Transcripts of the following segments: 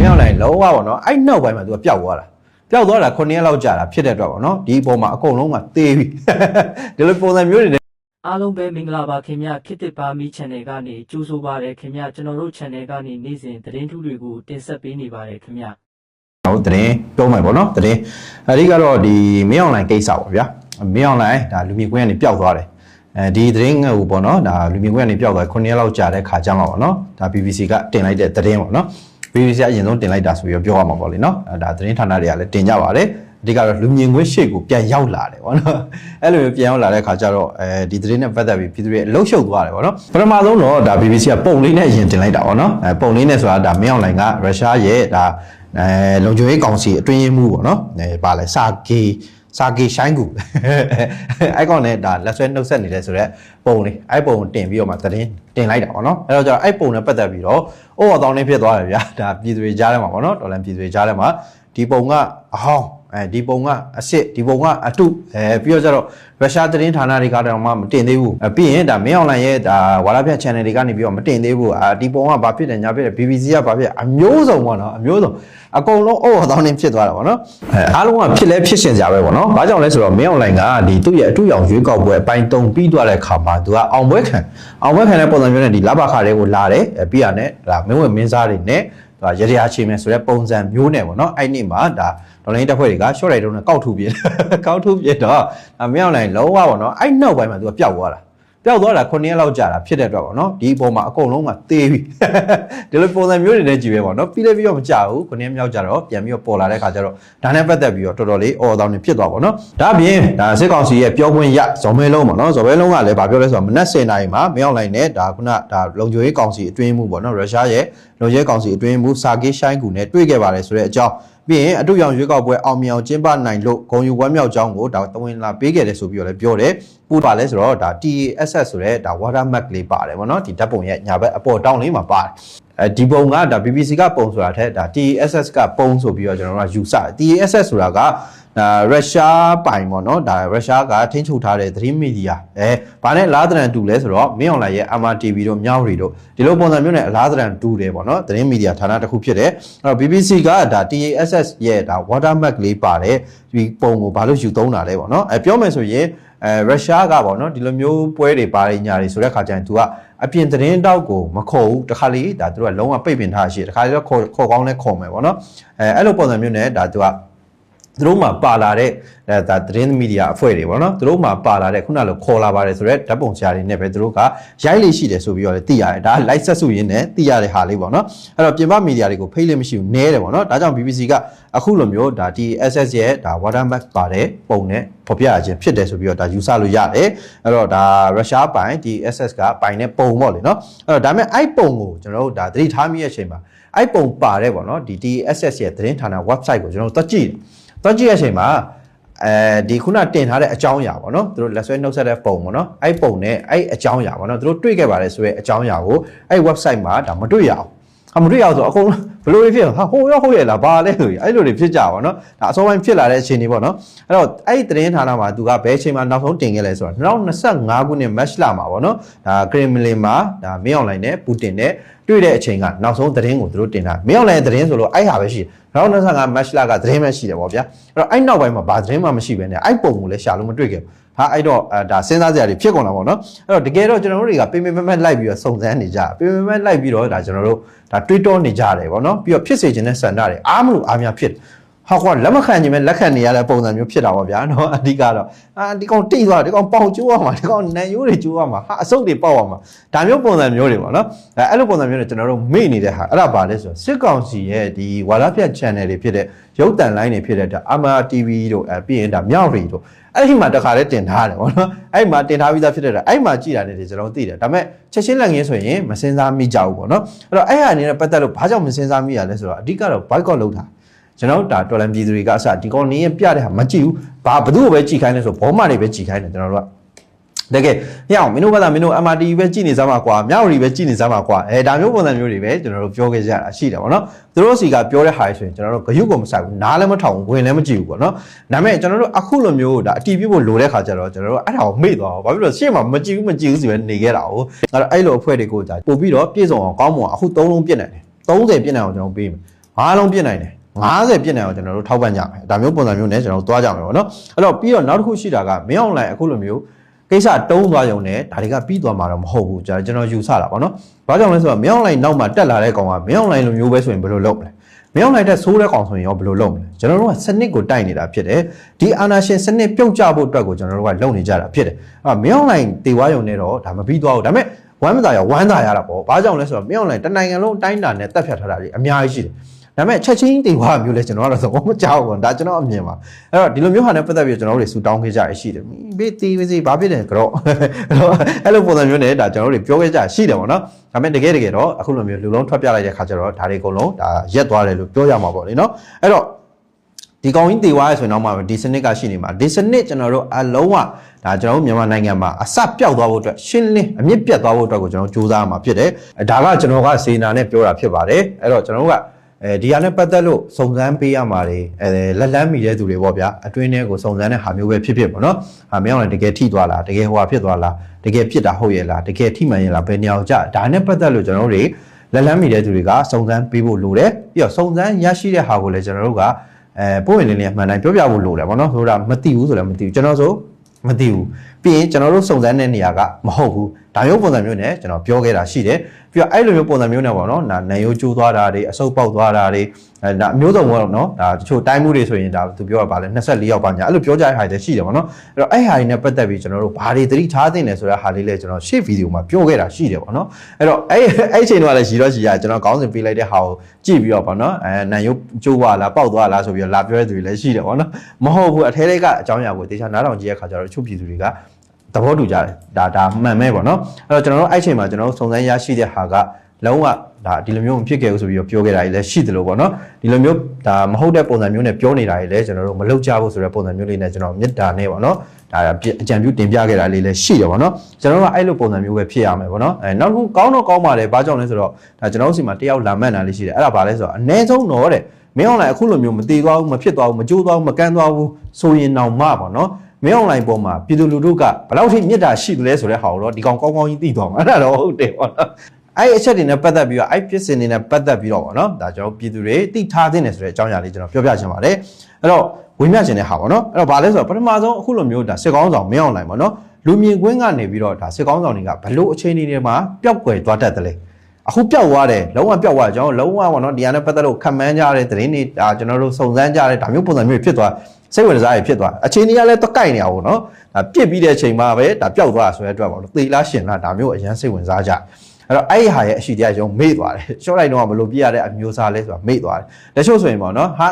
မြောက်လိုက်လုံးဝပေါ့နော်အဲ့နောက်ပိုင်းမှာသူကပျောက်သွားတာ9ရက်လောက်ကြာတာဖြစ်တဲ့အတွက်ပေါ့နော်ဒီအပေါ်မှာအကုန်လုံးကသေပြီဒီလိုပုံစံမျိုးတွေအားလုံးပဲမင်္ဂလာပါခင်ဗျခေတ်တစ်ပါမီ channel ကနေကြိုးဆိုပါရခင်ဗျကျွန်တော်တို့ channel ကနေနေ့စဉ်သတင်းထူးတွေကိုတင်ဆက်ပေးနေပါတယ်ခင်ဗျဟုတ်သတင်းပြောမယ်ပေါ့နော်သတင်းအဓိကတော့ဒီမင်းအွန်လိုင်းကိစ္စပေါ့ဗျာမင်းအွန်လိုင်းဒါလူမြင်ကွင်းကနေပျောက်သွားတယ်ဒီသတင်းဟိုပေါ့နော်ဒါလူမြင်ကွင်းကနေပျောက်သွား9ရက်လောက်ကြာတဲ့ခါကျမှပေါ့နော်ဒါ BBC ကတင်လိုက်တဲ့သတင်းပေါ့နော် BBC အရင်ဆုံးတင်လိုက်တာဆိုပြီးပြောရမှာပေါ့လေနော်ဒါသတင်းဌာနတွေကလည်းတင်ကြပါတယ်အဓိကတော့လူမြင်ကွင်းရှေ့ကိုပြန်ရောက်လာတယ်ပေါ့နော်အဲ့လိုမျိုးပြန်ရောက်လာတဲ့ခါကျတော့ဒီသတင်းနဲ့ပတ်သက်ပြီးပြည်သူတွေအလုံးရှုပ်သွားတယ်ပေါ့နော်ပထမဆုံးတော့ဒါ BBC ကပုံလေးနဲ့အရင်တင်လိုက်တာပေါ့နော်ပုံလေးနဲ့ဆိုတာဒါမင်းအွန်လိုင်းကရုရှားရဲ့ဒါလုံခြုံရေးကောင်စီအတွင်းရေးမှူးပေါ့နော်ပါလဲစာဂီရှိုင်းကူအဲ့ကောင်နဲ့ဒါလက်ဆွဲနှုတ်ဆက်နေတယ်ဆိုတော့ပုံလေးအဲ့ပုံတင်ပြီးတော့မှသတင်းတင်လိုက်တာပေါ့နော်အဲ့တော့ကျတော့အဲ့ပုံနဲ့ပတ်သက်ပြီးတော့အိုးအတောင်းလေးဖြစ်သွားတယ်ဗျာဒါပြည်သူတွေကြားထဲမှာပေါ့နော်ဒေါ်လာပြည်သူတွေကြားထဲမှာဒီပုံကအဟောင်းဒီပုံကအစ်စ်ဒီပုံကအတုပြီးတော့ကျတော့ရုရှားသတင်းဌာနတွေကတော့မှမတင်သေးဘူးပြီးရင်ဒါမင်းအွန်လိုင်းရဲ့ဒါဝါလာပြတ် channel တွေကနေပြီးတော့မတင်သေးဘူးဒီပုံကဘာဖြစ်တယ်ညာဖြစ်တယ် BBC ကဘာဖြစ်အမျိုးစုံပေါ့နော်အမျိုးစုံအကုန်လုံးအိုးအတောင်းနေဖြစ်သွားတာပေါ့နော်အားလုံးကဖြစ်လဲဖြစ်ရှင်ကြပဲပေါ့နော်ဘာကြောင့်လဲဆိုတော့မင်းအွန်လိုင်းကဒီသူ့ရဲ့အတူရောင်ရွေးကောက်ပွဲအပိုင်း3ပြီးသွားတဲ့ခါမှာသူကအောင်ပွဲခံတဲ့ပုံစံမျိုးနဲ့ဒီလဘခါတွေကိုလာတယ်ပြီးရနဲ့ဒါမင်းဝင်မင်းစားတွေနဲ့ဒါရရချင်းမယ်ဆိုတဲ့ပုံစံမျိုးနဲ့ပေါ့နော်အဲ့နေ့မှာဒါဒေါ်လာတက်ဖွဲ့တွေက short လိုက်တုံးနဲ့ကောက်ထုတ်ပြတော့မင်းအွန်လိုင်းလုံးဝပေါ့နော်အဲ့နောက်ပိုင်းမှာသူကပျောက်သွားတာ9ရက်လောက်ကြာတာဖြစ်တဲ့အတွက်ပေါ့နော်ဒီအပေါ်မှာအကုန်လုံးကသေပြီဒီလိုပုံစံမျိုးတွေနဲ့ကြည့်ပဲပေါ့နော်ပြီးတော့မကြဘူး9ရက်မြောက်ကြတော့ပြန်ပြီးတော့ပေါ်လာတဲ့ခါကျတော့ဒါနဲ့ပတ်သက်ပြီးတော့တော်တော်လေးအော်တောင်းနေဖြစ်သွားပေါ့နော်ဒါအပြင်ဒါစစ်ကောင်စီရဲ့ပြောခွင့်ရဇော်မဲလုံးပေါ့နော်ဇော်မဲလုံးကလည်းဗာပြောလဲဆိုတော့မနက်10:00 နာရီမှာမင်းအွန်လိုင်းနဲ့ဒါခုနဒါလုံခြုံရေးကောင်စီအတွင်းမှုပေါ့နော်ရုရှားရဲ့လုံခြုံရေးကောင်စီအတွင်းမှုစာဂေးရှိုင်းကူနဲ့တွေ့ခဲ့ပါတယ်ဆိုတဲ့အကြောင်းပြီးရင်အတူရောင်ရွေးကောက်ပွဲအောင်မြင်အောင်ကျင်းပနိုင်လို့ဂုဏ်ယူဝမ်းမြောက်ကြောင်းကိုဒါတဝင်လာပေးခဲ့တယ်ဆိုပြီးတော့လည်းပြောတယ်ပူပါလဲဆိုတော့ဒါ TASS ဆိုတဲ့ဒါ watermark လေးပါတယ်ဗောနော်ဒီဓာတ်ပုံရဲ့ညာဘက်အပေါ်တောင်းလေးမှာပါတယ်ဒီပုံကဒါ BBC ကပုံဆိုတာထက်ဒါ TASS ကပုံဆိုပြီးတော့ကျွန်တော်တို့ကယူဆတယ် TASS ဆိုတာကရုရှားပိုင်ပေါ့နော်ဒါရုရှားကထိန်းချုပ်ထားတဲ့သတင်းမီဒီယာဘာနဲ့လားတရန်တူလဲဆိုတော့မင်းအွန်လိုင်းရဲ့ MRTV တို့မြောက်ရီတို့ဒီလိုပုံစံမျိုးနဲ့အလားတရန်တူတယ်ပေါ့နော်သတင်းမီဒီယာဌာနတစ်ခုဖြစ်တယ်အဲ့တော့ BBC ကဒါ TASS ရဲ့ဒါ watermark လေးပါတယ်ဒီပုံကိုဘာလို့ယူသုံးတာလဲပေါ့နော်ပြောမယ်ဆိုရင်ရုရှားကပေါ့နော်ဒီလိုမျိုးပွဲတွေပါရညာတွေဆိုတဲ့ခါကျရင် तू ကအပြင်သတင်းတောက်ကိုမခေါ်ဘူးတခါလေဒါသူကလုံးဝပိတ်ပင်ထားရှိတယ်တခါလေတော့ခေါ်ကောင်းလဲခေါ်မယ်ပေါ့နော်အဲ့လိုပုံစံမျိုးနဲ့ဒါ तू ကသူတို့မှာပါလာတဲ့ဒါသတင်းမီဒီယာအဖွဲ့တွေပေါ့နော်သူတို့မှာပါလာတဲ့ခုနလိုခေါ်လာပါတယ်ဆိုတော့ဓာတ်ပုံဆရာတွေနဲ့ပဲသူတို့ကရိုက်လေးရှိတယ်ဆိုပြီးတော့လည်းသိရတယ်ဒါလိုက်ဆက်စုရင်းနဲ့သိရတဲ့ဟာလေးပေါ့နော်အဲ့တော့ပြင်ပမီဒီယာတွေကိုဖိတ်လို့မရှိဘူးနဲတယ်ပေါ့နော်ဒါကြောင့် BBC ကအခုလိုမျိုးဒါ TSS ရဲ့ဒါ watermark ပါတယ်ပုံနဲ့ဖော်ပြရခြင်းဖြစ်တယ်ဆိုပြီးတော့ဒါယူဆလို့ရတယ်အဲ့တော့ဒါရုရှားပိုင် TSS ကပိုင်တဲ့ပုံပေါ့လေနော်အဲ့တော့ဒါပေမဲ့အဲ့ပုံကိုကျွန်တော်တို့ဒါသတိထားမိရဲ့အချိန်မှာအဲ့ပုံပါတယ်ပေါ့နော်ဒီ TSS ရဲ့သတင်းဌာန website ကိုကျွန်တော်တို့တက်ကြည့်တဲ့အချိန်မှာဒီခုနတင်ထားတဲ့အကြောင်းအရာပေါ့နော်သူတို့လက်ဆွဲနှုတ်ဆက်တဲ့ပုံပေါ့နော်အဲ့ပုံနဲ့အဲ့အကြောင်းအရာပေါ့နော်သူတို့တွေ့ခဲ့ပါတယ်ဆိုရဲအကြောင်းအရာကိုအဲ့ website မှာဒါမတွေ့ရအောင်မတွေ့ရအောင်ဆိုအကုန်ဘလို့ဖြစ်ဟာဟိုရောဟုတ်ရဲ့လားဘာလဲဆိုရင်အဲ့လိုတွေဖြစ်ကြပါတော့ဒါအစောပိုင်းဖြစ်လာတဲ့အခြေအနေပေါ့နော်အဲ့တော့အဲ့သတင်းဌာနမှာသူကဘယ်အချိန်မှာနောက်ဆုံးတင်ခဲ့လဲဆိုတော့2025ခုနှစ် match လမှာပေါ့နော်ဒါ Kremlin မှာဒါမင်းအွန်လိုင်းနဲ့ပူတင်နဲ့တွေ့တဲ့အချိန်ကနောက်ဆုံးသတင်းကိုသူတို့တင်တာမင်းအွန်လိုင်းသတင်းဆိုလို့အဲ့ဟာပဲရှိ2025 match လကသတင်းပဲရှိတယ်ပေါ့ဗျာအဲ့တော့အဲ့နောက်ပိုင်းမှာဘာသတင်းမှမရှိဘဲနဲ့အဲ့ပုံကိုလည်းရှာလို့မတွေ့ခဲ့ဘူးဟာအဲ့တော့ဒါစဉ်းစားစရာတွေဖြစ်ကုန်တာပေါ့နော်အဲ့တော့တကယ်တော့ကျွန်တော်တို့တွေကပေမက်လိုက်ပြီးတော့စုံစမ်းနေကြပေမက်လိုက်ပြီးတော့ဒါကျွန်တော်တို့ဒါတွေးတောနေကြတယ်ပေါ့နော်ပြီးတော့ဖြစ်စေခြင်းနဲ့စံတာတွေအားမလို့အားများဖြစ်ဟာကွာလက်မခံခြင်းပဲလက်ခံနေရတဲ့ပုံစံမျိုးဖြစ်တာပေါ့ဗျာနော်အဓိကတော့ဒီကောင်တိတ်သွားဒီကောင်ပေါင်ကျိုးရမှာဒီကောင်နန်ရိုးတွေကျိုးရမှာဟာအစုပ်တွေပေါက်ရမှာဒါမျိုးပုံစံမျိုးတွေပေါ့နော်အဲ့လိုပုံစံမျိုးတွေကျွန်တော်တို့မေ့နေတဲ့ဟာအဲ့ဒါပါလဲဆိုတော့စစ်ကောင်စီရဲ့ဒီဝါဒဖြတ် channel တွေဖြစ်တဲ့ရုပ်တံလိုင်းတွေဖြစ်တဲ့ဒါ MRTV တို့ပြီးရင်ဒါမြောက်ရီတို့အဲ့ဒီမှာတခါလဲတင်ထားတယ်ပေါ့နော်အဲ့မှာတင်ထားပြီးသားဖြစ်တဲ့ဒါအဲ့မှာကြည်တာနဲ့ကျွန်တော်သိတယ်ဒါပေမဲ့ချက်ချင်းလက်ငင်းဆိုရင်မစင်စားမိကြဘူးပေါ့နော်အဲ့တော့အဲ့ဟာအနေနဲ့ပတ်သက်လို့ဘာကြောင့်မစင်စားမိရလဲဆိုတော့အဓိကတော့ boycott လုပ်တာကျွန်တော်ဒါတော်လန်ပြည်သူတွေကအစဒီကောင်နေရပြတဲ့ဟာမကြည့်ဘူးဘာဘသူ့ကိုပဲကြည်ခိုင်းလဲဆိုဘောမတွေပဲကြည်ခိုင်းတယ်ကျွန်တော်တို့ကတကယ်ညအောင်မင်းတို့ကမင်းတို့ MRTV ပဲကြည်နေစမ်းပါကွာမြောက်ရီပဲကြည်နေစမ်းပါကွာဒါမျိုးပုံစံမျိုးတွေပဲကျွန်တော်တို့ပြောခဲ့ကြတာရှိတယ်ပေါ့နော်သူတို့စီကပြောတဲ့ဟာဆိုရင်ကျွန်တော်တို့ဂရုကိုမစိုက်ဘူးနားလည်းမထောင်ဘူးဝင်လည်းမကြည့်ဘူးပေါ့နော်ဒါပေမဲ့ကျွန်တော်တို့အခုလိုမျိုးဒါအတီးပြဖို့လိုတဲ့ခါကျတော့ကျွန်တော်တို့အဲ့ဒါကိုမေ့သွားအောင်ဘာဖြစ်လို့ရှေ့မှာမကြည့်ဘူးဆိုပဲနေခဲ့တာ哦အဲ့တော့အဲ့လိုအဖွဲ့တွေကိုဒါပို့ပြီးတော့ပြည့်စုံအောင်ကောင်းမွန်အောင်အခု3လုံးပြည့်နိုင်တယ်30ပြည့်နိုင်အောင်ကျွန်တော်ပေးမယ် အားလုံးပြစ်နိုင်တယ်50ပြစ်နိုင်အောင်ကျွန်တော်တို့ထောက်ပံ့ကြမယ်ဒါမျိုးပုံစံမျိုးနဲ့ကျွန်တော်တို့သွားကြမယ်ပေါ့နော်အဲ့တော့ပြီးတော့နောက်တစ်ခုရှိတာကမင်းအောင်လိုက်အခုလိုမျိုးကိစ္စတုံးသွားရုံနဲ့ဒါတွေကပြီးသွားမှာတော့မဟုတ်ဘူးကျွန်တော်ယူဆတာပေါ့နော်ဘာကြောင့်လဲဆိုတော့မင်းအောင်လိုက်နောက်မှာတက်လာတဲ့ကောင်ကမင်းအောင်လိုက်လိုမျိုးပဲဆိုရင်ဘယ်လိုလုပ်မလဲမင်းအောင်လိုက်တဲ့ဆိုးတဲ့ကောင်ဆိုရင်ရောဘယ်လိုလုပ်မလဲကျွန်တော်တို့ကစနစ်ကိုတိုက်နေတာဖြစ်တယ်ဒီအာဏာရှင်စနစ်ပြုတ်ကျဖို့အတွက်ကိုကျွန်တော်တို့ကလုပ်နေကြတာဖြစ်တယ်အဲ့မင်းအောင်လိုက်တေဝါရုံနဲ့တော့ဒါမပြီးသွားဘူးဒါပေမဲ့ဝမ်းမသာရဝမ်းသာရတာပေါ့ဘာကြောင့်လဲဆိုတော့မင်းအောင်လိုက်တနိုင်ငံလုံးတိုင်းတာနဲ့တက်ဖြတ်ထားတာကြီးအများကြီးရှိတယ်ဒါပေမဲ့ချက်ချင်းတေဝါမျိုးလဲကျွန်တော်ကတော့သဘောမကျဘူးဒါကျွန်တော်အမြင်ပါအဲ့တော့ဒီလိုမျိုးဟာနဲ့ပတ်သက်ပြီးကျွန်တော်တို့တွေစူတောင်းခဲ့ကြရရှိတယ်ဘေးတီးစီဘာဖြစ်တယ်ကြောအဲ့လိုပုံစံမျိုးနဲ့ဒါကျွန်တော်တို့တွေပြောခဲ့ကြရှိတယ်ပေါ့နော်ဒါပေမဲ့တကယ်တော့အခုလိုမျိုးလူလုံးထွက်ပြလိုက်တဲ့ခါကျတော့ဒါတွေအကုန်လုံးဒါရက်သွားတယ်လို့ပြောရမှာပေါ့လေနော်အဲ့တော့ဒီကောင်ကြီးတေဝါရဆိုရင်တော့မှဒီစနစ်ကရှိနေမှာဒီစနစ်ကျွန်တော်တို့အလုံးဝဒါကျွန်တော်တို့မြန်မာနိုင်ငံမှာအစပျောက်သွားဖို့အတွက်ရှင်းလင်းအမြင့်ပြတ်သွားဖို့အတွက်ကိုကျွန်တော်စူးစမ်းမှာဖြစ်တယ်ဒါကကျွန်တော်ကစေနာနဲ့ပြောတာဖြစ်ပါတယ်အဲ့တော့ကျွန်တော်တို့ကဒီဟာနဲ့ပတ်သက်လို့စုံစမ်းပေးရမှာတွေလက်လန်းမိတဲ့သူတွေပေါ့ဗျာအတွင်းထဲကိုစုံစမ်းတဲ့ဟာမျိုးပဲဖြစ်ပေါ့နော်ဟာမင်းအောင်လည်းတကယ်ထိသွားလားတကယ်ဟိုဟာဖြစ်သွားလားတကယ်ဖြစ်တာဟုတ်ရဲ့လားတကယ်ထိမှန်ရဲ့လားဘယ်နေရာကြဒါနဲ့ပတ်သက်လို့ကျွန်တော်တို့တွေလက်လန်းမိတဲ့သူတွေကစုံစမ်းပေးဖို့လိုတယ်ပြီးတော့စုံစမ်းရရှိတဲ့ဟာကိုလည်းကျွန်တော်တို့ကပို့ဝင်လင်းလင်းအမှန်တိုင်းပြောပြဖို့လိုတယ်ပေါ့နော်ဆိုတာမသိဘူးဆိုလည်းမသိဘူးကျွန်တော်ဆိုမသိဘူးပြီးရင်ကျွန်တော်တို့စုံစမ်းတဲ့နေရာကမဟုတ်ဘူးဒါမျိုးပုံစံမျိုးနဲ့ကျွန်တော်ပြောခဲ့တာရှိတယ်ပြီးတော့အဲ့လိုမျိုးပုံစံမျိုးနဲ့ပေါ့နော်နာရိုးကျိုးသွားတာတွေအဆုပ်ပေါက်သွားတာတွေဒါအမျိုးစုံပေါ့နော်ဒါတချို့တိုင်းမှုတွေဆိုရင်ဒါသူပြောတာပါလေ24ယောက်ပါညာအဲ့လိုပြောကြတဲ့ဟာတွေရှိတယ်ပေါ့နော်အဲ့တော့အဲ့ဟာတွေနဲ့ပတ်သက်ပြီးကျွန်တော်တို့ဘာတွေသတိထားသင့်တယ်ဆိုတဲ့ဟာလေးလည်းကျွန်တော်ရှေ့ဗီဒီယိုမှာပြောခဲ့တာရှိတယ်ပေါ့နော်အဲ့တော့အဲ့အချိန်တော့လည်းရီရကျွန်တော်ခေါင်းစဉ်ပေးလိုက်တဲ့ဟာကိုကြည့်ပြီးတော့ပေါ့နော်နာရိုးကျိုးသွားလားပေါက်သွားလားဆိုပြီးတော့လာပြောတဲ့သူတွေလည်းရှိတယ်ပေါ့နော်မဟုတ်ဘူးအထဲထဲကအကြောင်းအရာကိုတေချာနားထောင်ကြည့်တဲ့အခါကျတော့ချုပ်ပြည်သူတွေကသဘောတူကြတယ်ဒါမှန်မဲပေါ့နော်အဲ့တော့ကျွန်တော်တို့အဲ့ချိန်မှာကျွန်တော်တို့စုံစမ်းရရှိတဲ့ဟာကလုံးဝဒါဒီလိုမျိုးမဖြစ်ခဲ့ဘူးဆိုပြီးတော့ပြောခဲ့တာကြီးလည်းရှိတယ်လို့ပေါ့နော်ဒီလိုမျိုးဒါမဟုတ်တဲ့ပုံစံမျိုးနဲ့ပြောနေတာကြီးလည်းကျွန်တော်တို့မလုပ်ကြဘူးဆိုတဲ့ပုံစံမျိုးလေးနဲ့ကျွန်တော်မေတ္တာနဲ့ပေါ့နော်ဒါအကြံပြုတင်ပြခဲ့တာလေးလည်းရှိတယ်ပေါ့နော်ကျွန်တော်တို့ကအဲ့လိုပုံစံမျိုးပဲဖြစ်ရမယ်ပေါ့နော်နောက်တစ်ခုကောင်းတော့ကောင်းပါတယ်ဘာကြောင့်လဲဆိုတော့ဒါကျွန်တော်တို့စီမှာတယောက်လာမှတ်တာလေးရှိတယ်အဲ့ဒါဘာလဲဆိုတော့အ ਨੇ ဆုံးတော့တဲ့မင်းအောင်လိုက်အခုလိုမျိုးမတည်သွားဘူးမဖြစ်သွားဘူးမကြိုးသွားဘူးမကန်းသွားဘူးဆိုရင်တော့မှပေါ့နော်မင်းအွန်လိုင်းပေါ်မှာပြည်သူလူထုကဘယ်လောက်ထိမြစ်တာရှိသလဲဆိုတဲ့ဟာကိုတော့ဒီကောင်ကောင်းကောင်းကြီးသိသွားမှာအဲ့ဒါတော့ဟုတ်တယ်ပေါ့နော်အဲ့အချက်တွေနဲ့ပတ်သက်ပြီးတော့အဲ့ဖြစ်စဉ်တွေနဲ့ပတ်သက်ပြီးတော့ပေါ့နော်ဒါကျွန်တော်ပြည်သူတွေသိထားသင့်တယ်ဆိုတဲ့အကြောင်းအရာလေးကျွန်တော်ပြောပြချင်ပါတယ်အဲ့တော့ဝေမျှချင်တဲ့ဟာပေါ့နော်အဲ့တော့ဘာလဲဆိုတော့ပထမဆုံးအခုလိုမျိုးဒါစစ်ကောင်းဆောင်မင်းအွန်လိုင်းပေါ့နော်လူမြင်ကွင်းကနေပြီးတော့ဒါစစ်ကောင်းဆောင်တွေကဘလို့အခြေအနေတွေမှာပျောက်ကွယ်သွားတတ်တယ်လေအခုပျောက်သွားတယ်လုံးဝပျောက်သွားကျွန်တော်လုံးဝပေါ့နော်ဒီဟာနဲ့ပတ်သက်လို့ခံမှန်းကြတဲ့သတင်းတွေဒါကျွန်တော်တို့စုံစမ်းကြတဲ့ဒါမျိုးပုံစံမျိုးဖြစ်သွားစိတ်ဝင်စားရဖြစ်သွားအခြေအနေကလည်းတော့ကိုက်နေအောင်နော်ဒါပြစ်ပြီးတဲ့အချိန်မှာပဲဒါပျောက်သွားဆိုတဲ့အတွက်ပေါ့နော်သေလားရှင်လားဒါမျိုးအရန်စိတ်ဝင်စားကြအဲ့တော့အဲ့ဒီဟာရဲ့အရှိတရားရုံမေ့သွားတယ်ရှော့လိုက်တော့မလို့ပြရတဲ့အမျိုးစားလဲဆိုတာမေ့သွားတယ်တချို့ဆိုရင်ပေါ့နော်ဟာ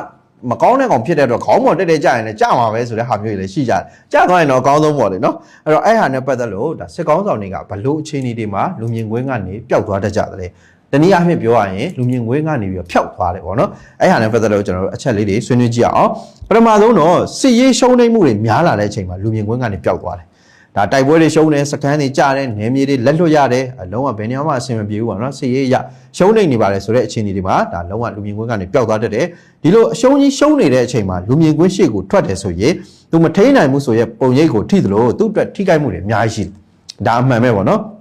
မကောင်းတဲ့ကောင်ဖြစ်တဲ့အတွက်ခေါင်းပေါ်တက်တက်ကြရင်လည်းကြမှာပဲဆိုတဲ့ဟာမျိုးတွေလည်းရှိကြတယ်ကြသွားရင်တော့အကောင်းဆုံးပေါ့လေနော်အဲ့တော့အဲ့ဟာနဲ့ပတ်သက်လို့ဒါစစ်ကောင်းဆောင်တွေကဘလို့အခြေအနေတွေမှာလူမြင်ကွင်းကနေပျောက်သွားတတ်ကြတယ်တနည်းအားဖြင့်ပြောရရင်လူမြင်ကွင်းကနေပြီးတော့ဖျောက်သွားတယ်ပေါ့နော်အဲ့ဟာနဲ့ပတ်သက်လို့ကျွန်တော်တို့အချက်လေးတွေဆွေးနွေးကြည့်အောင်ပထမဆုံးတော့စစ်ရေးရှုံးနိမ့်မှုတွေများလာတဲ့အချိန်မှာလူမြင်ကွင်းကနေပျောက်သွားတယ်ဒါတိုက်ပွဲတွေရှုံးတယ်စကန်တွေကြားတယ်နယ်မြေတွေလက်လွတ်ရတယ်အလုံးဝဘယ်နေရာမှအဆင်မပြေဘူးပေါ့နော်စစ်ရေးရရှုံးနေနေပါတယ်ဆိုတဲ့အခြေအနေတွေမှာဒါလုံးဝလူမြင်ကွင်းကနေပျောက်သွားတတ်တယ်ဒီလိုအရှုံးကြီးရှုံးနေတဲ့အချိန်မှာလူမြင်ကွင်းရှေ့ကိုထွက်တယ်ဆိုရင်သူမထိန်နိုင်မှုဆိုရဲ့ပုံရိပ်ကိုထိသလိုသူ့အတွက်ထိခိုက်မှုတွေအများကြီးရှိတယ်ဒါအမှန်ပဲပေါ့နော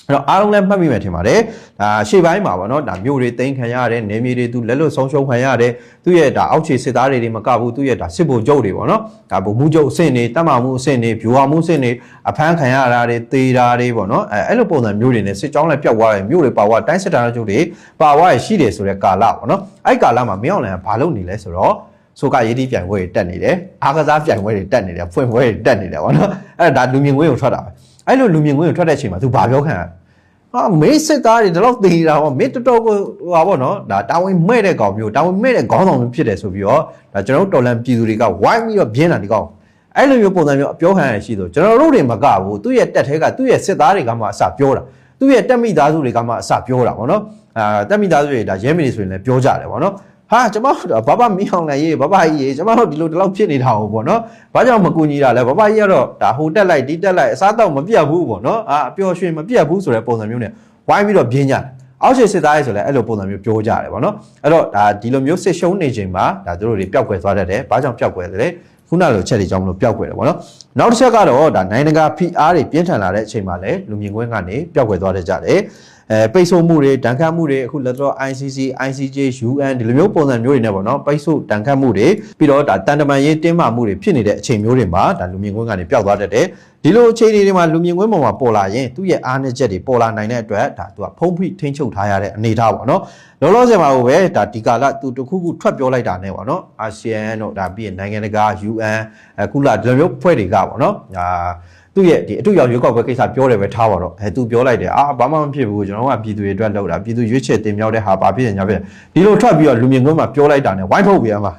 ်အဲ့တော့အားလုံးလည်းမှတ်မိမယ်ထင်ပါတယ်ဒါရှေ့ပိုင်းမှာပေါ့နော်ဒါမျိုးတွေသိမ်းခံရတယ်နေမြေတွေသူလက်လွတ်ဆုံးရှုံးခံရတယ်သူ့ရဲ့ဒါအောက်ခြေစစ်သားတွေမကဘူးသူ့ရဲ့ဒါစစ်ဗိုလ်ချုပ်တွေပေါ့နော်ဒါဗိုလ်မှူးချုပ်အဆင့်တွေတပ်မမှုအဆင့်တွေဗျူဟာမှုအဆင့်တွေအဖမ်းခံရတာတွေသေတာတွေပေါ့နော်အဲ့လိုပုံစံမျိုးတွေနဲ့စစ်ကြောင်းလည်းပျောက်သွားတယ်မျိုးတွေပါဝါတိုင်းစစ်သားချုပ်တွေပါဝါရရှိတယ်ဆိုတဲ့ကာလပေါ့နော်အဲ့ကာလမှာမင်းအောင်လှိုင်ကဘာလုပ်နေလဲဆိုတော့ဆိုကရေးတီးပြိုင်ပွဲတွေတက်နေတယ်အားကစားပြိုင်ပွဲတွေတက်နေတယ်ဖွင့်ပွဲတွေတက်နေတယ်ပေါ့နော်အဲ့ဒါလူမြင်ကွင်းကိုထွက်တာပဲအဲ့လိုလူမြင်ကွင်းကိုထွက်တဲ့အချိန်မှာသူဘာပြောခံရမေးစစ်သားတွေဒီလောက်သေးတာပေါ့မင်းတော်တော်ကိုဟာပေါ့နော်ဒါတာဝန်မဲ့တဲ့ကောင်မျိုးတာဝန်မဲ့တဲ့ခေါင်းဆောင်မျိုးဖြစ်တယ်ဆိုပြီးတော့ဒါကျွန်တော်တို့တော်လန်ပြည်သူတွေကဝိုင်းပြီးတော့ပြင်းတာဒီကောင်အဲ့လိုမျိုးပုံစံမျိုးအပြောခံရရှိဆိုကျွန်တော်တို့တွေမကဘူးသူ့ရဲ့တက်ထဲကသူ့ရဲ့စစ်သားတွေကမှအစပြောတာသူ့ရဲ့တက်မိသားစုတွေကမှအစပြောတာပေါ့နော်တက်မိသားစုတွေဒါရဲမင်းတွေဆိုရင်လည်းပြောကြတယ်ပေါ့နော်ဟာကျွန်မဘာမင်းအောင်လည်းရေးဘာကြီးရေးကျွန်မတို့ဒီလိုဒီလောက်ဖြစ်နေတာဟုတ်ပေါ့နော်ဘာကြောင့်မကူညီတာလဲဘာကြီးကတော့ဒါဟိုတက်လိုက်ဒီတက်လိုက်အစားတော့မပြတ်ဘူးပေါ့နော်အပျော်ရွှင်မပြတ်ဘူးဆိုတဲ့ပုံစံမျိုးနဲ့ဝိုင်းပြီးတော့ပြင်းကြတယ်အောက်ခြေစစ်သားရေးဆိုလည်းအဲ့လိုပုံစံမျိုးပြောကြတယ်ပေါ့နော်အဲ့တော့ဒါဒီလိုမျိုးစစ်ရှုံးနေချိန်မှာဒါတို့တွေပျောက်ကွယ်သွားတတ်တယ်ဘာကြောင့်ပျောက်ကွယ်လဲခုနလိုချက်တွေကြောင့်မလို့ပျောက်ကွယ်တယ်ပေါ့နော်နောက်တစ်ချက်ကတော့ဒါနိုင်ငံတကာဖိအားတွေပြင်းထန်လာတဲ့အချိန်မှာလည်းလူမြင်ကွင်းကနေပျောက်ကွယ်သွားတတ်ကြတယ် ပိတ်ဆို့မှုတွေတန်ခတ်မှုတွေအခုလက်တော့ ICC ICJ UN ဒီလိုမျိုးပုံစံမျိုးတွေနဲ့ပေါ့နော်ပိတ်ဆို့တန်ခတ်မှုတွေပြီးတော့ဒါတန်တမန်ရေးတင်းမာမှုတွေဖြစ်နေတဲ့အချိန်မျိုးတွေမှာဒါလူမြင်ကွင်းကနေပျောက်သွားတတ်တယ်ဒီလိုအခြေအနေတွေမှာလူမြင်ကွင်းပေါ်မှာပေါ်လာရင်သူ့ရဲ့အားနည်းချက်တွေပေါ်လာနိုင်တဲ့အတွက်ဒါသူကဖုံးဖိထိန်းချုပ်ထားရတဲ့အနေအထားပေါ့နော်လောလောဆယ်မှာပဲဒါဒီကာလသူတခုခုထွက်ပြောလိုက်တာနဲ့ပေါ့နော်အာဆီယံတို့ဒါပြီးရင်နိုင်ငံတကာ UN ကုလဒီလိုမျိုးဖွဲ့တွေကပေါ့နော်သူ့ရဲ့ဒီအတူရောက်ရွေးကောက်ပွဲကိစ္စပြောတယ်ပဲထားပါတော့သူပြောလိုက်တယ်ဘာမှမဖြစ်ဘူးကျွန်တော်ကပြည်သူတွေအတွက်လုပ်တာပြည်သူရွေးချယ်တင်မြှောက်တဲ့ဟာဘာဖြစ်ညာဖြစ်ဒီလိုထွက်ပြီးတော့လူမြင်ကွင်းမှာပြောလိုက်တာနဲ့ဝိုင်းထုတ်ပြန်ပါ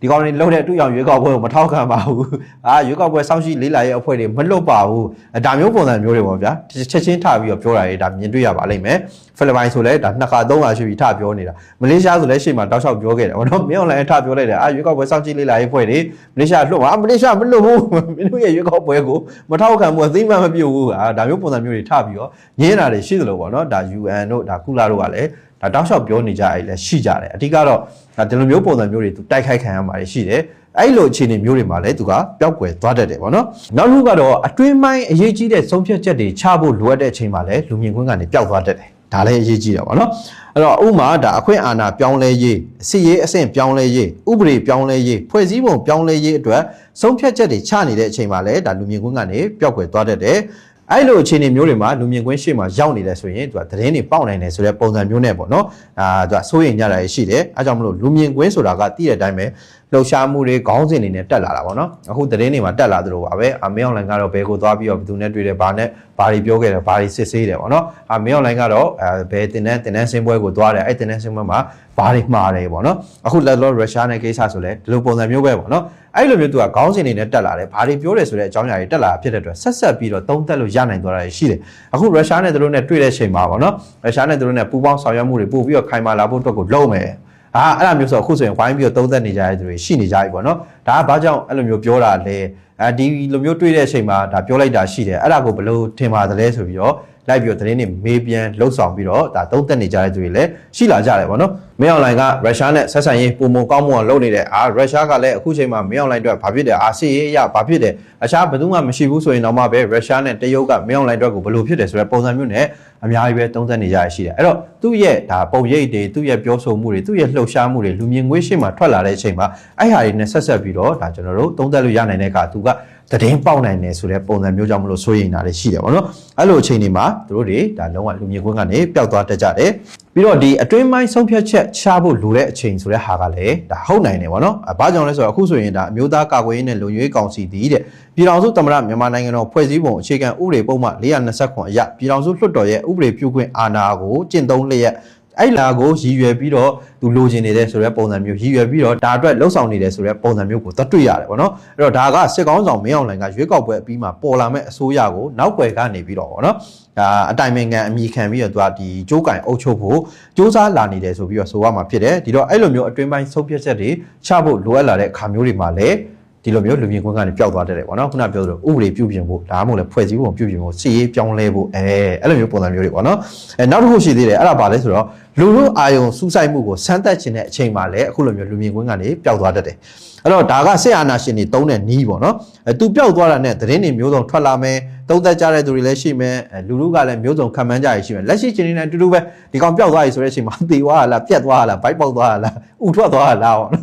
ဒီကောင်တွေလုံးတဲ့အတူရောက်ရွေးကောက်ပွဲကိုမထောက်ခံပါဘူးရွေးကောက်ပွဲစောင့်ရှိလေးလာရဲ့အဖွဲ့တွေမလွတ်ပါဘူးဒါမျိုးပုံစံမျိုးတွေပေါ့ဗျာချက်ချင်းထပြီးတော့ပြောတာတွေဒါမြင်တွေ့ရပါလိမ့်မယ်ဖိလစ်ပိုင်ဆိုလဲဒါနှစ်ခါသုံးခါရှိပြီထပြောနေတာမလေးရှားဆိုလဲရှေ့မှာတောက်လျှောက်ပြောခဲ့တယ်ဟောနော်မင်းအောင်လည်းထပြောလိုက်တယ်ရွေးကောက်ပွဲစောင့်ရှိလေးလာရဲ့အဖွဲ့တွေမလေးရှားလွတ်ပါမလေးရှားမလွတ်ဘူးမင်းတို့ရဲ့ရွေးကောက်ပွဲကိုမထောက်ခံဘူးအသိမှမပြုတ်ဘူးဒါမျိုးပုံစံမျိုးတွေထပြီးတော့ညင်းတာတွေရှိသလိုပေါ့နော်ဒါ UN တို့ဒါကုလတို့ကလည်းဒါတောက်လျှောက်ပြောနေကြအဲ့လည်းရှိကြတယ်အဓိကတော့ဒီလိုမျိုးပုံစံမျိုးတွေသူတိုက်ခိုက်ခံရမှာရှိတယ်အဲ့လိုအခြေအနေမျိုးတွေမှာလည်းသူကပျောက်ကွယ်သွားတတ်တယ်ပေါ့နော်နောက်တစ်ခုကတော့အတွင်းပိုင်းအရေးကြီးတဲ့ဆုံးဖြတ်ချက်တွေချဖို့လိုအပ်တဲ့အချိန်မှာလည်းလူမြင်ကွင်းကနေပျောက်သွားတတ်တယ်ဒါလည်းအရေးကြီးတယ်ပေါ့နော်အဲ့တော့ဥပမာဒါအခွင့်အာဏာပြောင်းလဲရေးစစ်ရေးအဆင့်ပြောင်းလဲရေးဥပဒေပြောင်းလဲရေးဖွဲ့စည်းပုံပြောင်းလဲရေးအတွက်ဆုံးဖြတ်ချက်တွေချနေတဲ့အချိန်မှာလည်းဒါလူမြင်ကွင်းကနေပျောက်ကွယ်သွားတတ်တယ်အဲ့လိုအခြေအနေမျိုးတွေမှာလူမြင်ကွင်းရှေ့မှာရောက်နေတယ်ဆိုရင်သူကသတင်းတွေပေါက်နိုင်တယ်ဆိုတဲ့ပုံစံမျိုးနဲ့ပေါ့နော်သူကစိုးရိမ်ကြတာရှိတယ်အဲကြောင့်မလို့လူမြင်ကွင်းဆိုတာကတည်တဲ့အတိုင်းပဲလှုပ်ရှားမှုတွေခေါင်းစဉ်တွေနဲ့တက်လာတာပေါ့နော်အခုသတင်းတွေမှာတက်လာသလိုပါပဲမင်းအွန်လိုင်းကတော့ဘယ်ကိုသွားပြီးတော့ဘယ်သူနဲ့တွေ့တယ်ဘာနဲ့ဘာတွေပြောခဲ့တယ်ဘာတွေစစ်ဆေးတယ်ပေါ့နော်မင်းအွန်လိုင်းကတော့ဘယ်တင်တန်းဆင်းပွဲကိုသွားတယ်အဲ့တင်တန်းဆင်းပွဲမှာဘာတွေမှားတယ်ပေါ့နော်အခုလက်လောရုရှားနဲ့ကိစ္စဆိုလဲဒီလိုပုံစံမျိုးပဲပေါ့နော်အဲ့လိုမျိုးသူကခေါင်းစဉ်တွေနဲ့တက်လာတယ်ဘာတွေပြောတယ်ဆိုတဲ့အကြောင်းအရာတွေတက်လာဖြစ်တဲ့အတွက်ဆက်ဆက်ပြီးတော့သုံးသက်လို့ရနိုင်သွားတာရှိတယ်အခုရုရှားနဲ့သူတို့နဲ့တွေ့တဲ့ချိန်မှာပေါ့နော်ရုရှားနဲ့သူတို့နဲ့ပူးပေါင်းဆောင်ရွက်မှုတွေပို့ပြီးတော့ခိုင်မာလာဖို့အတွက်ကိုလုပ်မယ်အဲ့ဒါမျိုးဆိုအခုဆိုရင်ဝိုင်းပြီးတော့သုံးသက်နေကြတဲ့သူတွေရှိနေကြပြီပေါ့နော်ဒါကဘာကြောင့်အဲ့လိုမျိုးပြောတာလဲဒီလိုမျိုးတွေ့တဲ့အချိန်မှာဒါပြောလိုက်တာရှိတယ်အဲ့ဒါကိုဘယ်လိုထင်ပါသလဲဆိုပြီးတော့လိုက်ပြီးတော့သတင်းတွေမေးပြန်လှုပ်ဆောင်ပြီးတော့ဒါသုံးသက်နေကြတဲ့သူတွေလည်းရှိလာကြတယ်ပေါ့နော်မင်းအွန်လိုင်းကရုရှားနဲ့ဆက်ဆံရေးပုံမှန်ကောင်းမွန်လုပ်နေတဲ့ရုရှားကလည်းအခုချိန်မှာမင်းအွန်လိုင်းအတွက်ဘာဖြစ်တယ်စစ်ရေးအရာဘာဖြစ်တယ်အခြားဘယ်သူမှမရှိဘူးဆိုရင်တော့မှပဲရုရှားနဲ့တရုတ်ကမင်းအွန်လိုင်းအတွက်ကိုဘယ်လိုဖြစ်တယ်ဆိုတဲ့ပုံစံမျိုးနဲ့အများကြီးပဲသုံးသက်နေကြရရှိတယ်အဲ့တော့သူ့ရဲ့ဒါပုံရိပ်တွေသူ့ရဲ့ပြောဆိုမှုတွေသူ့ရဲ့လှုပ်ရှားမှုတွေလူမြင်ကွင်းရှေ့မှာထွက်လာတဲ့အချိန်မှာအဲ့ဟာတွေနဲ့ဆက်ဆက်ပြီးတော့ဒါကျွန်တော်တို့သုံးသက်လို့ရနိုင်တဲ့အခါသူကသတင်းပေါက်နိုင်တယ်ဆိုတဲ့ပုံစံမျိုးကြောင့်မလို့စိုးရိမ်တာတွေရှိတယ်ပေါ့နော်အဲ့လိုအချိန်တွေမှာသူတို့တွေဒါလုံးဝလူမြင်ကွင်းကနေပျောက်သွားတတ်ကြတယ်ပြီးတော့ဒီအတွင်းပိုင်းဆုံးဖြတ်ချက်ချဖို့လိုတဲ့အချိန်ဆိုတဲ့ဟာကလည်းဒါဟုတ်နိုင်တယ်ပေါ့နော်ဘာကြောင့်လဲဆိုတော့အခုဆိုရင်ဒါအမျိုးသားကာကွယ်ရေးနဲ့လုံခြုံရေးကောင်စီတည်တဲ့ပြည်ထောင်စုသမ္မတမြန်မာနိုင်ငံတော်ဖွဲ့စည်းပုံအခြေခံဥပဒေပုံမှန်429အရပြည်ထောင်စုလွှတ်တော်ရဲ့ဥပဒေပြုခွင့်အာဏာကိုကျင့်သုံးလျက်အဲ့လာကိုရည်ရွယ်ပြီးတော့သူလိုချင်နေတဲ့ဆိုတဲ့ပုံစံမျိုးရည်ရွယ်ပြီးတော့ဒါအတွက်လှုပ်ဆောင်နေတယ်ဆိုတဲ့ပုံစံမျိုးကိုတွေ့ရတယ်ပေါ့နော်အဲ့တော့ဒါကစစ်ကောင်းဆောင်မင်းအောင်လှိုင်ကရွေးကောက်ပွဲအပြီးမှာပေါ်လာမဲ့အစိုးရကိုနောက်ွယ်ကနေပြီးတော့ပေါ့နော်ဒါအတိုင်ပင်ခံအမိခံပြီးတော့သူကဒီကြိုးကင်အုပ်ချုပ်ဖို့စ조사လာနေတယ်ဆိုပြီးတော့ဆိုရမှာဖြစ်တယ်ဒီတော့အဲ့လိုမျိုးအတွင်းပိုင်းဆုံးဖြတ်ချက်တွေချဖို့လိုအပ်လာတဲ့အခါမျိုးတွေမှာလည်းဒီလိုမျိုးလူမြင်ကွင်းကနေပျောက်သွားတတ်တယ်ပေါ့နော်ခုနပြောသလိုဥပဒေပြုပြင်ဖို့ဒါမှမဟုတ်လည်းဖွဲ့စည်းပုံပြုပြင်ဖို့စီရေးပြောင်းလဲဖို့အဲ့လိုမျိုးပုံစံမျိုးတွေပေါ့နော်နောက်တစ်ခုရှိသေးတယ်အဲ့ဒါပါလဲဆိုတော့လူတို့အာယုံစူးစိုက်မှုကိုစမ်းသပ်ခြင်းတဲ့အချိန်မှာလည်းအခုလိုမျိုးလူမြင်ကွင်းကနေပျောက်သွားတတ်တယ်အဲ့တော့ဒါကစစ်အာဏာရှင်တွေတုံးတဲ့နီးပေါ့နော်သူပျောက်သွားတာနဲ့သတင်းတွေမျိုးစုံထွက်လာမယ်သုံးသက်ကြတဲ့သူတွေလည်းရှိမယ်လူတို့ကလည်းမျိုးစုံခံမှန်းကြရရှိမယ်လက်ရှိချင်းနေနဲ့အတူတူပဲဒီကောင်ပျောက်သွားပြီဆိုတဲ့အချိန်မှာသေသွားတာလားပြက်သွားတာလားဘိုက်ပေါက်သွားတာလားဥထွက်သွားတာလားပေါ့နော်